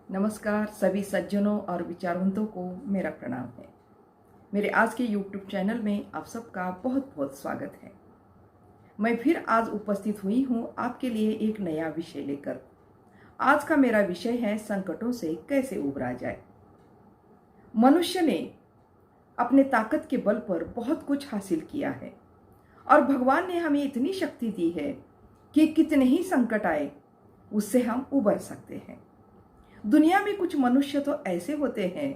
नमस्कार सभी सज्जनों और विचारवंतों को मेरा प्रणाम है। मेरे आज के YouTube चैनल में आप सबका बहुत बहुत स्वागत है। मैं फिर आज उपस्थित हुई हूँ आपके लिए एक नया विषय लेकर। आज का मेरा विषय है संकटों से कैसे उबरा जाए। मनुष्य ने अपने ताकत के बल पर बहुत कुछ हासिल किया है और भगवान ने हमें इतनी शक्ति दी है कि कितने ही संकट आए उससे हम उबर सकते हैं। दुनिया में कुछ मनुष्य तो ऐसे होते हैं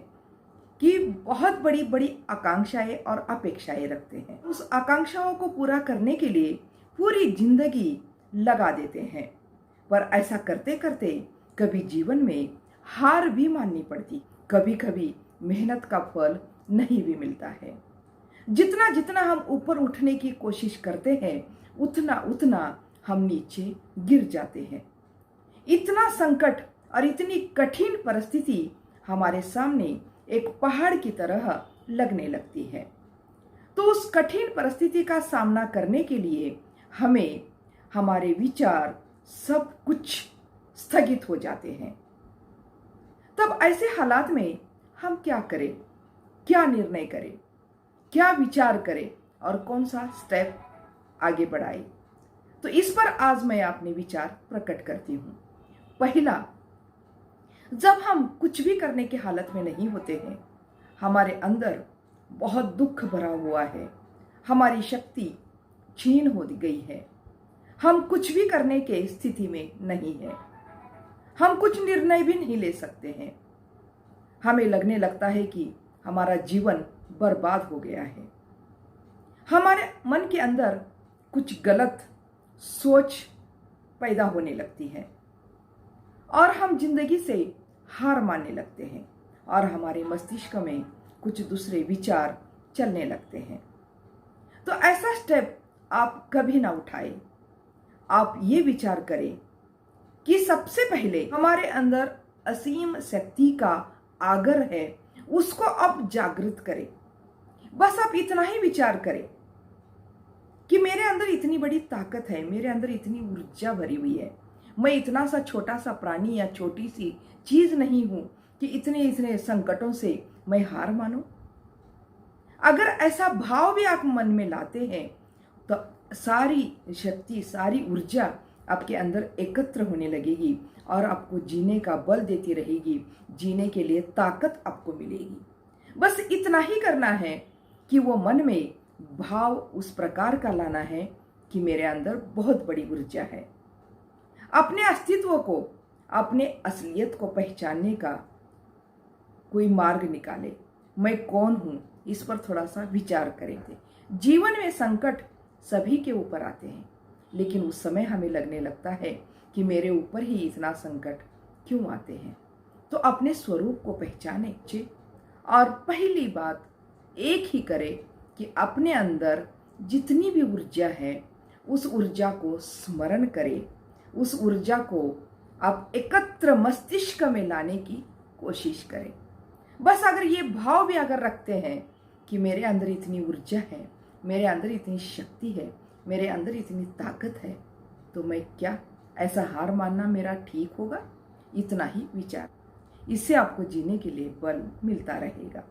कि बहुत बड़ी बड़ी आकांक्षाएं और अपेक्षाएं रखते हैं। उस आकांक्षाओं को पूरा करने के लिए पूरी जिंदगी लगा देते हैं, पर ऐसा करते करते कभी जीवन में हार भी माननी पड़ती, कभी कभी मेहनत का फल नहीं भी मिलता है। जितना जितना हम ऊपर उठने की कोशिश करते हैं उतना उतना हम नीचे गिर जाते हैं। इतना संकट और इतनी कठिन परिस्थिति हमारे सामने एक पहाड़ की तरह लगने लगती है, तो उस कठिन परिस्थिति का सामना करने के लिए हमें हमारे विचार सब कुछ स्थगित हो जाते हैं। तब ऐसे हालात में हम क्या करें, क्या निर्णय करें, क्या विचार करें और कौन सा स्टेप आगे बढ़ाएं, तो इस पर आज मैं अपने विचार प्रकट करती हूँ। पहला, जब हम कुछ भी करने की हालत में नहीं होते हैं, हमारे अंदर बहुत दुख भरा हुआ है, हमारी शक्ति क्षीण हो गई है, हम कुछ भी करने के स्थिति में नहीं है, हम कुछ निर्णय भी नहीं ले सकते हैं, हमें लगने लगता है कि हमारा जीवन बर्बाद हो गया है, हमारे मन के अंदर कुछ गलत सोच पैदा होने लगती है और हम जिंदगी से हार मानने लगते हैं और हमारे मस्तिष्क में कुछ दूसरे विचार चलने लगते हैं। तो ऐसा स्टेप आप कभी ना उठाएं। आप ये विचार करें कि सबसे पहले हमारे अंदर असीम शक्ति का आगर है, उसको आप जागृत करें। बस आप इतना ही विचार करें कि मेरे अंदर इतनी बड़ी ताकत है, मेरे अंदर इतनी ऊर्जा भरी हुई है, मैं इतना सा छोटा सा प्राणी या छोटी सी चीज नहीं हूं कि इतने इतने संकटों से मैं हार मानूं। अगर ऐसा भाव भी आप मन में लाते हैं तो सारी शक्ति, सारी ऊर्जा आपके अंदर एकत्र होने लगेगी और आपको जीने का बल देती रहेगी, जीने के लिए ताकत आपको मिलेगी। बस इतना ही करना है कि वो मन में भाव उस प्रकार का लाना है कि मेरे अंदर बहुत बड़ी ऊर्जा है। अपने अस्तित्व को, अपने असलियत को पहचानने का कोई मार्ग निकाले। मैं कौन हूं, इस पर थोड़ा सा विचार करेंगे। जीवन में संकट सभी के ऊपर आते हैं, लेकिन उस समय हमें लगने लगता है कि मेरे ऊपर ही इतना संकट क्यों आते हैं। तो अपने स्वरूप को पहचाने और पहली बात एक ही करें कि अपने अंदर जितनी भी ऊर्जा है उस ऊर्जा को स्मरण करें, उस ऊर्जा को आप एकत्र मस्तिष्क में लाने की कोशिश करें। बस अगर ये भाव भी अगर रखते हैं कि मेरे अंदर इतनी ऊर्जा है, मेरे अंदर इतनी शक्ति है, मेरे अंदर इतनी ताकत है, तो मैं क्या ऐसा हार मानना मेरा ठीक होगा? इतना ही विचार, इससे आपको जीने के लिए बल मिलता रहेगा।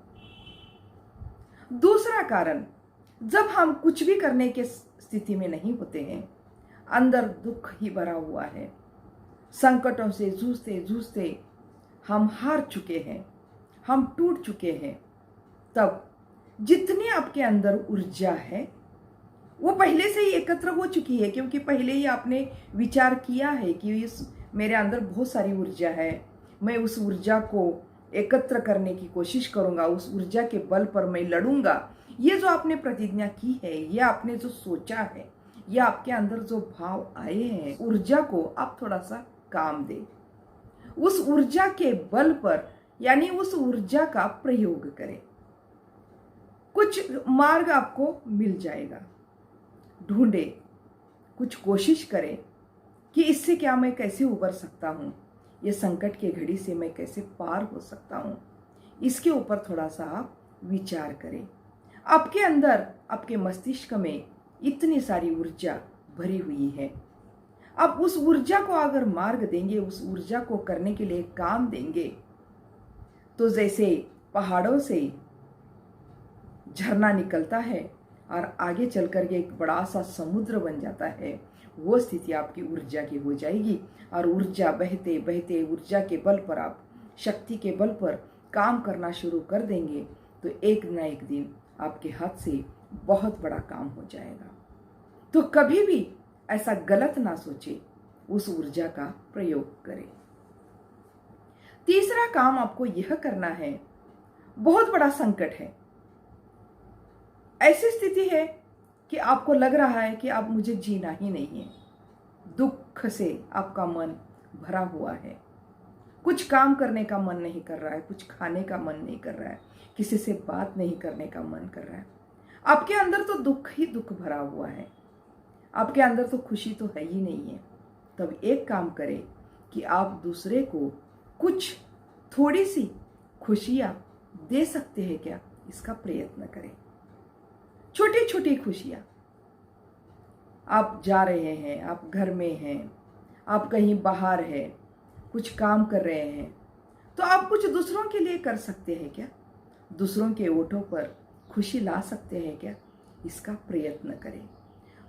दूसरा कारण, जब हम कुछ भी करने के स्थिति में नहीं होते हैं, अंदर दुख ही भरा हुआ है, संकटों से जूझते जूझते हम हार चुके हैं, हम टूट चुके हैं, तब जितनी आपके अंदर ऊर्जा है वो पहले से ही एकत्र हो चुकी है, क्योंकि पहले ही आपने विचार किया है कि इस मेरे अंदर बहुत सारी ऊर्जा है, मैं उस ऊर्जा को एकत्र करने की कोशिश करूंगा, उस ऊर्जा के बल पर मैं लड़ूंगा। ये जो आपने प्रतिज्ञा की है, ये आपने जो सोचा है, या आपके अंदर जो भाव आए हैं, ऊर्जा को आप थोड़ा सा काम दें। उस ऊर्जा के बल पर यानी उस ऊर्जा का प्रयोग करें। कुछ मार्ग आपको मिल जाएगा, ढूंढे, कुछ कोशिश करें कि इससे क्या मैं कैसे उबर सकता हूँ, ये संकट के घड़ी से मैं कैसे पार हो सकता हूँ, इसके ऊपर थोड़ा सा आप विचार करें। आपके अंदर, आपके मस्तिष्क में इतनी सारी ऊर्जा भरी हुई है। आप उस ऊर्जा को अगर मार्ग देंगे, उस ऊर्जा को करने के लिए काम देंगे, तो जैसे पहाड़ों से झरना निकलता है और आगे चल कर के एक बड़ा सा समुद्र बन जाता है, वो स्थिति आपकी ऊर्जा की हो जाएगी। और ऊर्जा बहते बहते ऊर्जा के बल पर, आप शक्ति के बल पर काम करना शुरू कर देंगे, तो एक ना एक दिन आपके हाथ से बहुत बड़ा काम हो जाएगा। तो कभी भी ऐसा गलत ना सोचे, उस ऊर्जा का प्रयोग करें। तीसरा काम आपको यह करना है, बहुत बड़ा संकट है, ऐसी स्थिति है कि आपको लग रहा है कि अब मुझे जीना ही नहीं है, दुख से आपका मन भरा हुआ है, कुछ काम करने का मन नहीं कर रहा है, कुछ खाने का मन नहीं कर रहा है, किसी से बात नहीं करने का मन कर रहा है। आपके अंदर तो दुख ही दुख भरा हुआ है, आपके अंदर तो खुशी तो है ही नहीं है। तब एक काम करें कि आप दूसरे को कुछ थोड़ी सी खुशियां दे सकते हैं क्या, इसका प्रयत्न करें। छोटी छोटी खुशियां, आप जा रहे हैं, आप घर में हैं, आप कहीं बाहर हैं, कुछ काम कर रहे हैं, तो आप कुछ दूसरों के लिए कर सकते हैं क्या, दूसरों के ओठों पर खुशी ला सकते हैं क्या, इसका प्रयत्न करें।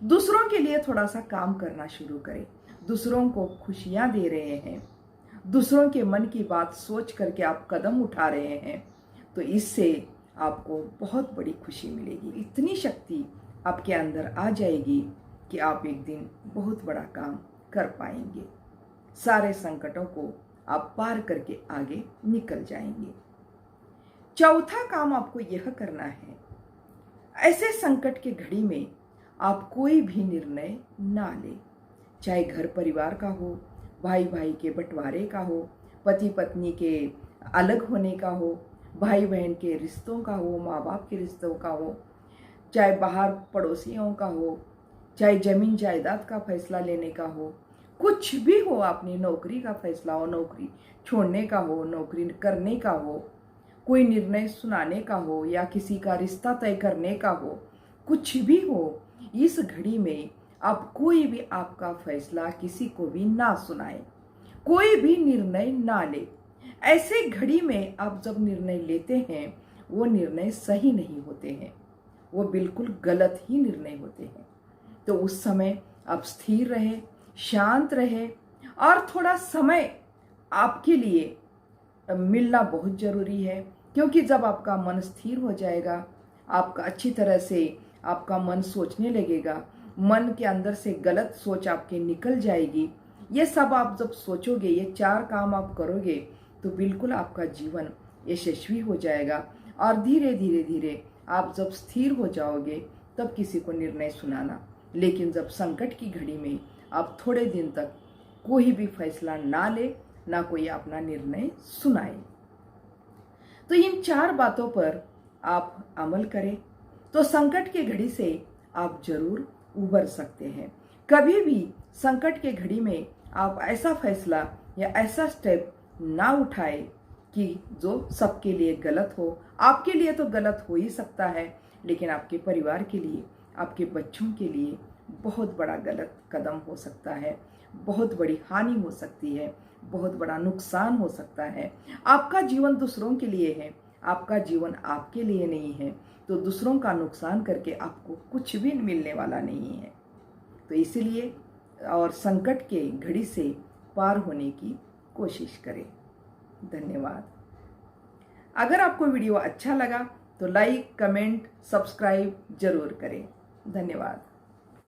दूसरों के लिए थोड़ा सा काम करना शुरू करें। दूसरों को खुशियां दे रहे हैं, दूसरों के मन की बात सोच करके आप कदम उठा रहे हैं, तो इससे आपको बहुत बड़ी खुशी मिलेगी। इतनी शक्ति आपके अंदर आ जाएगी कि आप एक दिन बहुत बड़ा काम कर पाएंगे। सारे संकटों को आप पार करके आगे निकल जाएंगे। चौथा काम आपको यह करना है, ऐसे संकट की घड़ी में आप कोई भी निर्णय ना ले, चाहे घर परिवार का हो, भाई भाई के बंटवारे का हो, पति पत्नी के अलग होने का हो, भाई बहन के रिश्तों का हो, माँ बाप के रिश्तों का हो, चाहे बाहर पड़ोसियों का हो, चाहे जमीन जायदाद का फैसला लेने का हो, कुछ भी हो, अपनी नौकरी का फैसला हो, नौकरी छोड़ने का हो, नौकरी करने का हो, कोई निर्णय सुनाने का हो, या किसी का रिश्ता तय करने का हो, कुछ भी हो, इस घड़ी में आप कोई भी आपका फैसला किसी को भी ना सुनाए, कोई भी निर्णय ना ले। ऐसे घड़ी में आप जब निर्णय लेते हैं, वो निर्णय सही नहीं होते हैं, वो बिल्कुल गलत ही निर्णय होते हैं। तो उस समय आप स्थिर रहे, शांत रहे, और थोड़ा समय आपके लिए मिलना बहुत जरूरी है। क्योंकि जब आपका मन स्थिर हो जाएगा, आपका अच्छी तरह से आपका मन सोचने लगेगा, मन के अंदर से गलत सोच आपके निकल जाएगी। ये सब आप जब सोचोगे, ये 4 काम आप करोगे, तो बिल्कुल आपका जीवन यशस्वी हो जाएगा। और धीरे धीरे धीरे आप जब स्थिर हो जाओगे, तब किसी को निर्णय सुनाना। लेकिन जब संकट की घड़ी में आप थोड़े दिन तक कोई भी फैसला ना ले, ना कोई अपना निर्णय सुनाए, तो इन 4 बातों पर आप अमल करें, तो संकट की घड़ी से आप जरूर उबर सकते हैं। कभी भी संकट के घड़ी में आप ऐसा फैसला या ऐसा स्टेप ना उठाए कि जो सबके लिए गलत हो। आपके लिए तो गलत हो ही सकता है, लेकिन आपके परिवार के लिए, आपके बच्चों के लिए बहुत बड़ा गलत कदम हो सकता है, बहुत बड़ी हानि हो सकती है, बहुत बड़ा नुकसान हो सकता है। आपका जीवन दूसरों के लिए है, आपका जीवन आपके लिए नहीं है, तो दूसरों का नुकसान करके आपको कुछ भी मिलने वाला नहीं है। तो इसीलिए और संकट के घड़ी से पार होने की कोशिश करें। धन्यवाद। अगर आपको वीडियो अच्छा लगा तो लाइक, कमेंट, सब्सक्राइब जरूर करें। धन्यवाद।